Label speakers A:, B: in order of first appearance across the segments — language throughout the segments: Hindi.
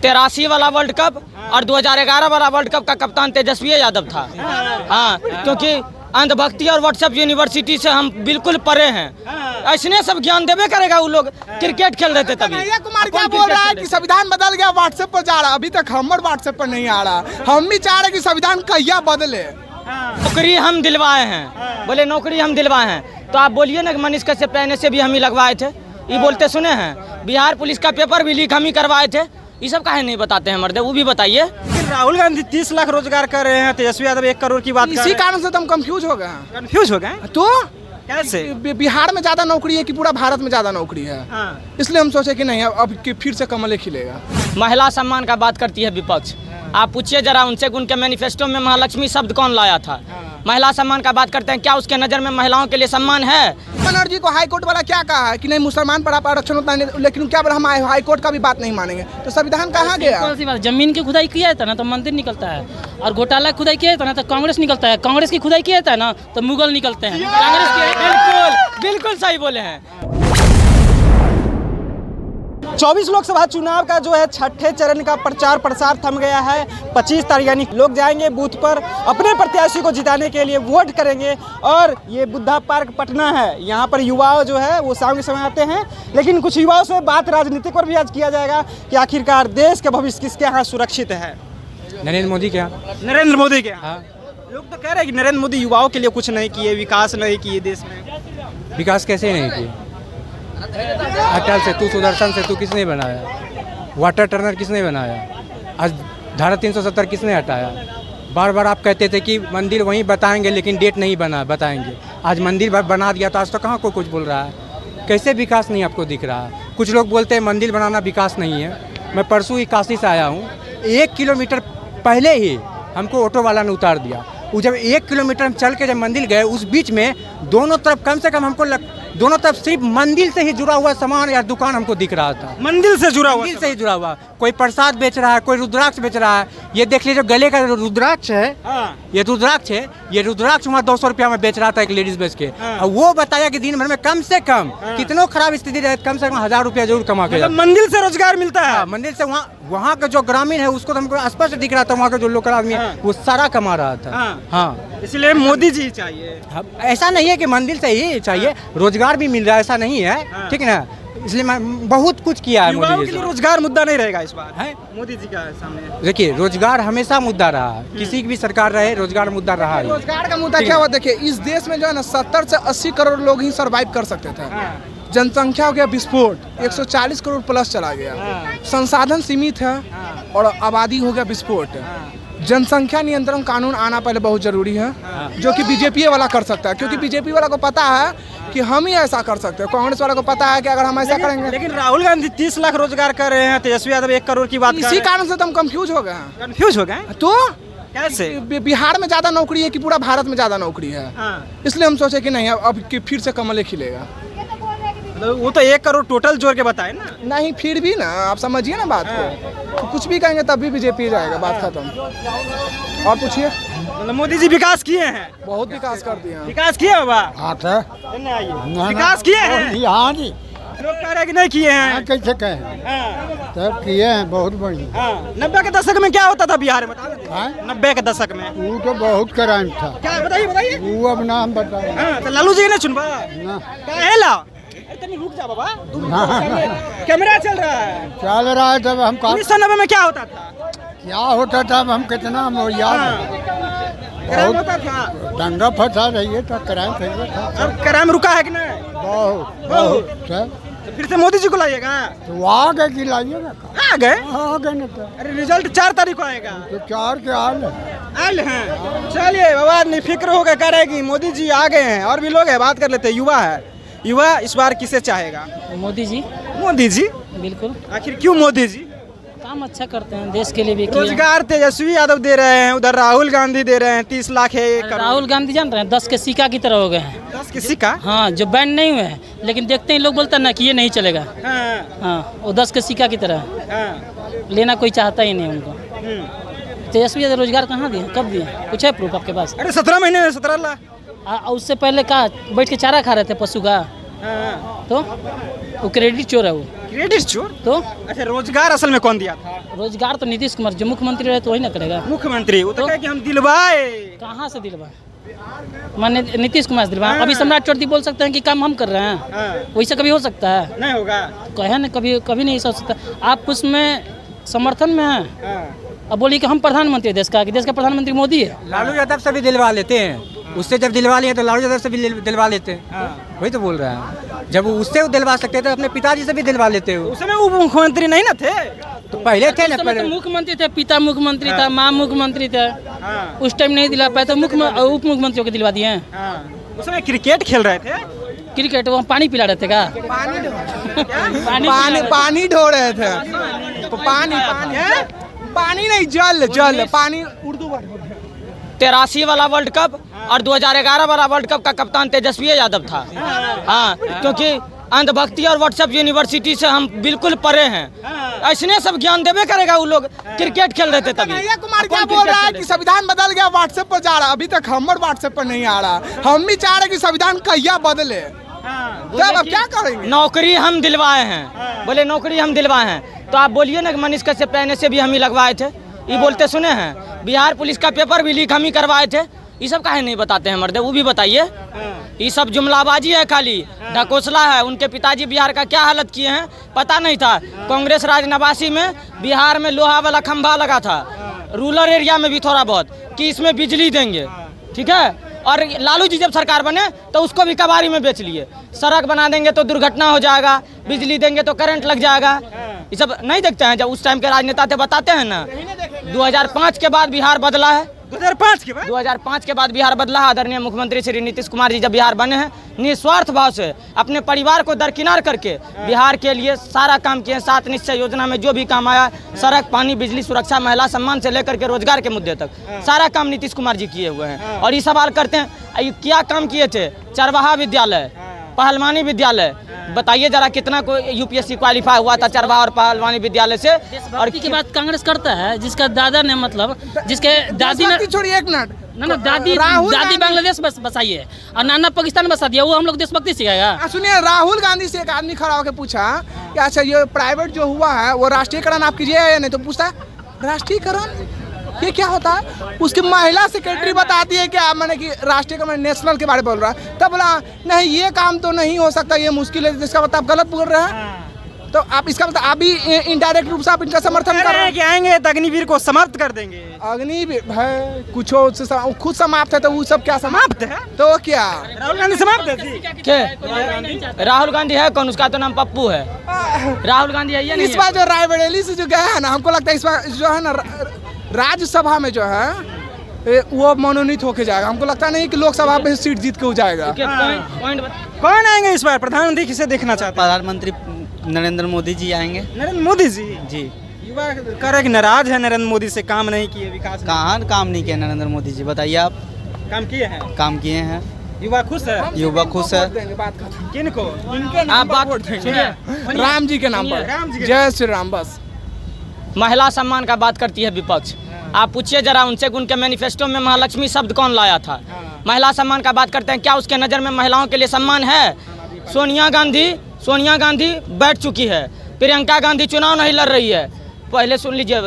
A: 83 वाला वर्ल्ड कप और 2011 वाला वर्ल्ड कप का कप्तान तेजस्वी यादव था। हाँ, क्योंकि अंधभक्ति और व्हाट्सएप यूनिवर्सिटी से हम बिल्कुल परे हैं। ऐसने सब ज्ञान देवे करेगा। वो लोग क्रिकेट खेल रहे थे तभी।
B: कन्हैया कुमार क्या बोल रहा है कि संविधान बदल गया, व्हाट्सएप पर जा रहा है। अभी तक हमारे व्हाट्सएप पर नहीं आ रहा। हम भी चाह रहे कि संविधान कहिया बदले।
A: नौकरी हम दिलवाए हैं, बोले नौकरी हम दिलवाए हैं। तो आप बोलिए ना कि मनीष कश्यप पहने से भी हम ही लगवाए थे। ये बोलते सुने हैं। बिहार पुलिस का पेपर भी लीक हम ही करवाए थे। ये सब काहे नहीं बताते हैं मर्दे, वो भी बताइए।
C: राहुल गांधी 30 लाख रोजगार कर रहे हैं, तेजस्वी यादव 1 करोड़ की बात कर रहे हैं।
B: इसी कारण से तो हम कंफ्यूज हो गए हैं।
C: कंफ्यूज हो गए
B: तो
C: कैसे?
B: बिहार में ज्यादा नौकरी है कि पूरा भारत में ज्यादा नौकरी है? इसलिए हम सोचे कि नहीं, अब फिर से कमल खिलेगा।
A: महिला सम्मान का बात करती है विपक्ष। आप पूछिए जरा उनसे कि उनके मैनिफेस्टो में महालक्ष्मी शब्द कौन लाया था। महिला सम्मान का बात करते हैं, क्या उसके नज़र में महिलाओं के लिए सम्मान है?
B: बनर्जी को हाई कोर्ट वाला क्या कहा है कि नहीं मुसलमान पर आरक्षण होता है, लेकिन क्या बोला हम हाई कोर्ट का भी बात नहीं मानेंगे। तो संविधान कहाँ गया?
D: कौन सी बात? जमीन की खुदाई किया था ना तो मंदिर निकलता है, और घोटाला खुदाई किया था ना तो कांग्रेस निकलता है, कांग्रेस की खुदाई किया था ना तो मुगल निकलते हैं। कांग्रेस की
A: बिल्कुल सही बोले हैं।
C: 24 लोकसभा चुनाव का जो है छठे चरण का प्रचार प्रसार थम गया है। 25 तारीख यानी लोग जाएंगे बूथ पर, अपने प्रत्याशी को जिताने के लिए वोट करेंगे। और ये बुद्धा पार्क पटना है, यहाँ पर युवा जो है वो शाम के समय आते हैं। लेकिन कुछ युवाओं से बात राजनीति पर भी आज किया जाएगा कि आखिरकार देश का भविष्य किसके यहाँ सुरक्षित है।
E: नरेंद्र मोदी के यहाँ।
C: नरेंद्र मोदी के यहाँ।
E: हाँ।
C: लोग तो कह रहे हैं कि नरेंद्र मोदी युवाओं के लिए कुछ नहीं किए, विकास नहीं किए देश में।
E: विकास कैसे नहीं किए? अटल सेतु, सुदर्शन सेतु किसने बनाया? वाटर टर्नर किसने बनाया? आज धारा 370 किसने हटाया? बार बार आप कहते थे कि मंदिर वहीं बताएंगे, लेकिन डेट नहीं बताएंगे। आज मंदिर बना दिया तो आज तो कहाँ को कुछ बोल रहा है। कैसे विकास नहीं आपको दिख रहा है? कुछ लोग बोलते हैं मंदिर बनाना विकास नहीं है। मैं परसों ही काशी से आया हूँ, 1 किलोमीटर पहले ही हमको ऑटो वाला ने उतार दिया। वो जब 1 किलोमीटर हम चल के जब मंदिर गए, उस बीच में दोनों तरफ कम से कम हमको दोनों तरफ सिर्फ मंदिर से ही जुड़ा हुआ सामान या दुकान हमको दिख रहा था।
C: मंदिर से जुड़ा हुआ?
E: मंदिर से ही जुड़ा हुआ। कोई प्रसाद बेच रहा है, कोई रुद्राक्ष बेच रहा है। ये देख लीजिए, गले का रुद्राक्ष है। ये रुद्राक्ष है। ये रुद्राक्ष वहाँ 200 रुपया में बेच रहा था एक लेडीज बेच के। और वो बताया कि दिन भर में कम से कम कितनों खराब स्थिति रहे, कम से कम 1000 रुपया जरूर कमा के।
C: मंदिर से रोजगार मिलता है।
E: मंदिर से वहाँ का जो ग्रामीण है उसको तो हमको स्पष्ट दिख रहा था। वहाँ का जो लोकल आदमी है वो सारा कमा रहा था। हाँ,
C: इसलिए मोदी जी चाहिए।
E: ऐसा नहीं है कि मंदिर से ही चाहिए, रोजगार भी मिल रहा है, ऐसा नहीं है। ठीक ना, इसलिए बहुत कुछ किया है मोदी जी।
C: रोजगार मुद्दा नहीं रहेगा इस बार
E: है
C: मोदी जी का सामने।
E: देखिए, रोजगार हमेशा मुद्दा रहा है, किसी की भी सरकार रहे रोजगार मुद्दा रहा है।
B: रोजगार का मुद्दा क्या हुआ? देखिए, इस देश में जो है ना 70 से 80 करोड़ लोग ही सरवाइव कर सकते थे। जनसंख्या हो गया विस्फोट, 140 करोड़ प्लस चला गया। संसाधन सीमित है और आबादी हो गया विस्फोट। जनसंख्या नियंत्रण कानून आना पहले बहुत जरूरी है, जो कि बीजेपी वाला कर सकता है, क्योंकि बीजेपी वाला को पता है कि हम ही ऐसा कर सकते हैं। कांग्रेस वाला को पता है कि अगर हम ऐसा करेंगे।
C: लेकिन राहुल गांधी 30 लाख रोजगार कर रहे हैं, तेजस्वी यादव 1 करोड़ की बात कर रहे हैं।
B: इसी कारण से तो हम कंफ्यूज हो गए हैं।
C: कंफ्यूज हो गए?
B: तो
C: कैसे?
B: बिहार में ज्यादा नौकरी है कि पूरा भारत में ज्यादा नौकरी है? इसलिए हम सोचे कि नहीं, अब फिर से कमल खिलेगा।
C: वो तो 1 करोड़ टोटल जोड़ के बताए ना।
B: नहीं, फिर भी ना आप समझिए ना बात को। तो कुछ भी कहेंगे तब भी बीजेपी जाएगा, बात खत्म। और पूछिए।
C: मतलब मोदी जी विकास किए हैं?
B: बहुत विकास कर दिए हैं।
C: विकास किए बाबा? विकास किए हैं?
F: हाँ जी।
C: लोग कह रहे हैं कि नहीं किए हैं।
F: कैसे कहें? तब किए हैं, बहुत बढ़िया।
C: 90 के दशक में क्या होता था बिहार में? 90 के दशक में
F: वो तो बहुत क्राइम था।
C: क्या बताइए।
F: वो अब नाम बताओ।
C: तो लालू जी ने चुनवा ला। रुक जा बाबा, कैमरा चल रहा है।
F: चल रहा है तब हम
C: 1990 में क्या होता था?
F: क्या होता था अब हम कितना याद
C: होता था।
F: दंगा फसाद है तो क्राइम था।
C: अब क्राइम रुका है कि नहीं?
F: बहुत
C: तो फिर से मोदी जी को लाइएगा?
F: तो आ गए कि लाइएगा?
C: आ गए
F: ना तो।
C: अरे रिजल्ट 4 तारीख को आएगा।
F: तो 4 के आल
C: हैं। चलिए बाबा, निफिक्र होकर कह रहे कि मोदी जी आ गए हैं। और भी लोग हैं, बात कर लेते हैं। युवा है, युवा इस बार किसे चाहेगा?
D: मोदी जी।
C: मोदी जी?
D: बिल्कुल।
C: आखिर क्यों मोदी जी?
D: काम अच्छा करते हैं, देश के लिए भी किया।
C: रोजगार तेजस्वी यादव दे रहे हैं, उधर राहुल गांधी दे रहे हैं। 30 लाख है।
D: राहुल गांधी जान रहे हैं 10 के सिक्का की तरह हो गए हैं।
C: 10 के सिक्का?
D: हाँ, जो बैन नहीं हुए हैं, लेकिन देखते हैं लोग बोलते हैं ना कि ये नहीं चलेगा। हाँ, वो 10 के सिक्का की तरह लेना कोई चाहता ही नहीं उनको। तेजस्वी यादव रोजगार कहाँ दिए, कब दिए? कुछ है प्रूफ आपके पास?
C: अरे 17 महीने में 17 लाख।
D: उससे पहले कहा बैठ के चारा खा रहे थे पशु का। तो वो क्रेडिट चोर है वो।
C: क्रेडिट चोर?
D: तो
C: अच्छा, रोजगार असल में कौन दिया था?
D: रोजगार तो नीतीश कुमार जो मुख्यमंत्री रहे तो वही ना करेगा।
C: मुख्यमंत्री वो तो कहे कि हम दिलवाए।
D: कहाँ से दिलवा? माने नीतीश कुमार से दिलवा? अभी सम्राट चौधरी बोल सकते हैं कि काम हम कर रहे हैं, वैसे कभी हो सकता है?
C: नहीं होगा।
D: कहे ना, कभी कभी नहीं हो सकता। आप उसमें समर्थन में हैं, अब बोलिए कि हम प्रधानमंत्री देश का, कि देश का प्रधानमंत्री मोदी है।
E: लालू यादव से भी दिलवा लेते हैं, उससे जब दिलवा लिए तो लालू यादव से भी दिलवा लेते हैं। वही तो बोल रहे हैं, जब उससे दिलवा सकते थे अपने पिताजी से भी दिलवा लेते हो।
C: उस समय उप मुख्यमंत्री नहीं ना थे?
E: तो पहले थे ना,
D: उस समय तो
E: पहले
D: मुख्यमंत्री थे, पिता मुख्यमंत्री था, माँ मुख्यमंत्री थे। उस टाइम नहीं दिला पाए तो उप मुख्यमंत्रियों को दिलवा दिए हैं।
C: उस समय क्रिकेट खेल रहे थे।
D: क्रिकेट वो पानी पिला रहे थे का?
B: पानी ढो रहे थे। पानी नहीं, जल पानी। उर्दू
A: 83 वाला वर्ल्ड कप और 2011 वाला वर्ल्ड कप का कप्तान तेजस्वी यादव था। हाँ, क्योंकि अंधभक्ति और व्हाट्सएप यूनिवर्सिटी से हम बिल्कुल परे हैं। ऐसने सब ज्ञान देवे करेगा वो लोग। क्रिकेट खेल रहे थे तभी।
B: कन्हैया कुमार क्या बोल रहा है कि संविधान बदल गया, व्हाट्सएप पर जा रहा। अभी तक हमारे व्हाट्सएप पर नहीं आ रहा। हम भी चाह रहे कि संविधान कहिया बदले। तब अब क्या करेंगे?
A: नौकरी हम दिलवाए हैं, बोले नौकरी हम दिलवाए हैं। तो आप बोलिए ना कि मनीष कश्यप पहले से भी हम ही लगवाए थे, ये बोलते सुने हैं। बिहार पुलिस का पेपर भी लीक हम ही करवाए थे। ये सब काहे नहीं बताते हैं मर्दे, वो भी बताइए। ये सब जुमलाबाजी है, खाली ढकोसला है। उनके पिताजी बिहार का क्या हालत किए हैं पता नहीं था। कांग्रेस राज नवासी में बिहार में लोहा वाला खंभा लगा था, रूरल एरिया में भी थोड़ा बहुत, कि इसमें बिजली देंगे, ठीक है। और लालू जी जब सरकार बने तो उसको भी कबाड़ी में बेच लिए। सड़क बना देंगे तो दुर्घटना हो जाएगा, बिजली देंगे तो करंट लग जाएगा। ये सब नहीं देखते हैं? जब उस टाइम के राजनेता थे बताते हैं ना। 2005 के बाद बिहार बदला है।
C: 2005 के बाद?
A: 2005 के बाद बिहार बदला है। आदरणीय मुख्यमंत्री श्री नीतीश कुमार जी जब बिहार बने हैं, निस्वार्थ भाव से अपने परिवार को दरकिनार करके बिहार के लिए सारा काम किए। 7 निश्चय योजना में जो भी काम आया, सड़क, पानी, बिजली, सुरक्षा, महिला सम्मान से लेकर के रोजगार के मुद्दे तक सारा काम नीतीश कुमार जी किए हुए हैं। और ये सवाल करते हैं ये क्या काम किए थे? चरवाहा विद्यालय, पहलवानी विद्यालय, बताइए जरा कितना को यूपीएससी क्वालिफाई हुआ था चरवाहा और पहलवानी विद्यालय से।
D: और की बात कांग्रेस करता है, जिसका दादा ने, मतलब जिसके दादी ने,
B: छोड़िए एक मिनट,
D: ना दादी बांग्लादेश बसाई है और नाना पाकिस्तान बसा दिया, वो हम लोग देशभक्ति सिखाएगा?
B: सुनिए, राहुल गांधी से एक आदमी खड़ा होकर पूछा कि अच्छा ये प्राइवेट जो हुआ है वो राष्ट्रीयकरण आप कीजिए या नहीं, तो पूछता है राष्ट्रीयकरण ये क्या होता है? उसकी महिला सेक्रेटरी बताती है क्या, मैंने कि राष्ट्रीयकरण नेशनल के बारे में बोल रहा है। तब बोला नहीं ये काम तो नहीं हो सकता, ये मुश्किल है। जिसका मतलब आप गलत बोल रहे हैं। तो आप इसका मतलब आप भी इनडायरेक्ट रूप से आप इनका समर्थन कर रहे हैं
C: कि आएंगे तो अग्निवीर को समाप्त कर देंगे।
B: अग्निवीर भाई कुछ खुद समाप्त है तो वो सब क्या समाप्त है? तो क्या
C: राहुल गांधी समाप्त है?
A: क्या राहुल गांधी है कौन? उसका तो नाम पप्पू है। राहुल गांधी है ये नहीं?
B: इस बार जो रायबरेली से जो गया है ना, हमको लगता है इस बार जो है ना राज्यसभा में जो है वो मनोनीत होके जाएगा। हमको लगता नहीं कि लोकसभा में सीट जीत के हो जाएगा।
C: कौन आएंगे इस बार प्रधानमंत्री? किसे देखना चाहते हैं?
G: प्रधानमंत्री नरेंद्र मोदी जी आएंगे।
C: नरेंद्र मोदी जी?
G: जी।
C: युवा कह रहे कि नाराज है नरेंद्र मोदी से, काम नहीं किए, विकास
G: कहाँ काम नहीं किया नरेंद्र मोदी जी? बताइए आप।
C: काम किए हैं?
G: काम किए हैं।
C: युवा खुश है?
G: युवा खुश है।
C: किनको?
A: आप बात सुनिए,
B: राम जी के नाम पर, जय श्री राम। बस
A: महिला सम्मान का बात करती है विपक्ष। आप पूछिए जरा उनसे कि उनके मैनिफेस्टो में महालक्ष्मी शब्द कौन लाया था? महिला सम्मान का बात करते हैं, क्या उसके नज़र में महिलाओं के लिए सम्मान है? सोनिया गांधी बैठ चुकी है। प्रियंका गांधी चुनाव नहीं लड़ रही है। पहले सुन लीजिए,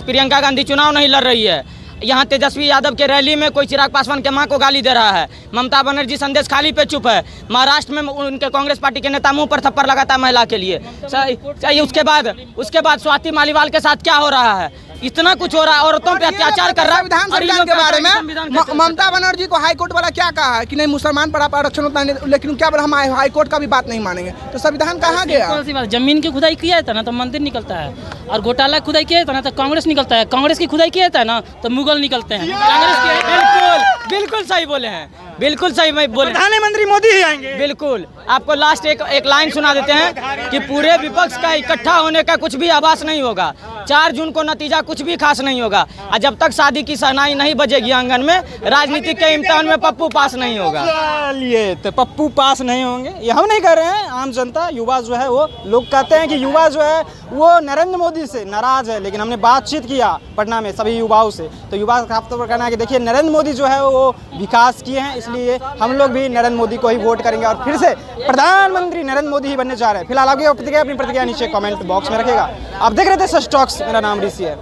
A: प्रियंका गांधी चुनाव नहीं लड़ रही है। यहाँ तेजस्वी यादव के रैली में कोई चिराग पासवान के मां को गाली दे रहा है। ममता बनर्जी संदेश खाली पे चुप है। महाराष्ट्र में उनके कांग्रेस पार्टी के नेता मुंह पर थप्पड़ लगाता है महिला के लिए। सही। उसके बाद स्वाति मालीवाल के साथ क्या हो रहा है? इतना कुछ हो रहा है, औरतों पे अत्याचार कर रहा है।
B: संविधान के बारे में ममता बनर्जी को हाईकोर्ट वाला क्या कहा है कि नहीं मुसलमान पर आरक्षण होता है, लेकिन क्या बोला हम हाईकोर्ट का भी बात नहीं मानेंगे। तो संविधान कहाँ गया?
D: जमीन की खुदाई किया था ना तो मंदिर निकलता है, और घोटाला खुदाई किया था ना तो कांग्रेस निकलता है, कांग्रेस की खुदाई किया था ना तो मुगल निकलते हैं। कांग्रेस
A: बिल्कुल सही बोले हैं, बिल्कुल सही मैं बोले।
C: प्रधानमंत्री मोदी ही आएंगे।
A: बिल्कुल। आपको लास्ट एक लाइन सुना देते हैं कि पूरे विपक्ष का इकट्ठा होने का कुछ भी आभास नहीं होगा। 4 जून को नतीजा कुछ भी खास नहीं होगा, और जब तक शादी की शहनाई नहीं बजेगी आंगन में, राजनीति के इम्तिहान में पप्पू पास नहीं होगा।
C: चलिए, तो पप्पू पास नहीं होंगे ये हम नहीं कह रहे हैं, आम जनता, युवा जो है वो लोग कहते हैं कि युवा जो है वो नरेंद्र मोदी से नाराज है। लेकिन हमने बातचीत किया पटना में सभी युवाओं से, तो युवा का खास तौर पर कहना है कि देखिए नरेंद्र मोदी जो है वो विकास किए हैं, इसलिए हम लोग भी नरेंद्र मोदी को ही वोट करेंगे और फिर से प्रधानमंत्री नरेंद्र मोदी ही बनने जा रहे हैं। फिलहाल आगे प्रतिक्रिया अपनी प्रतिक्रिया नीचे कमेंट बॉक्स में रखेगा। आप देख रहे थे सच टॉक्स, मेरा नाम ऋषि है।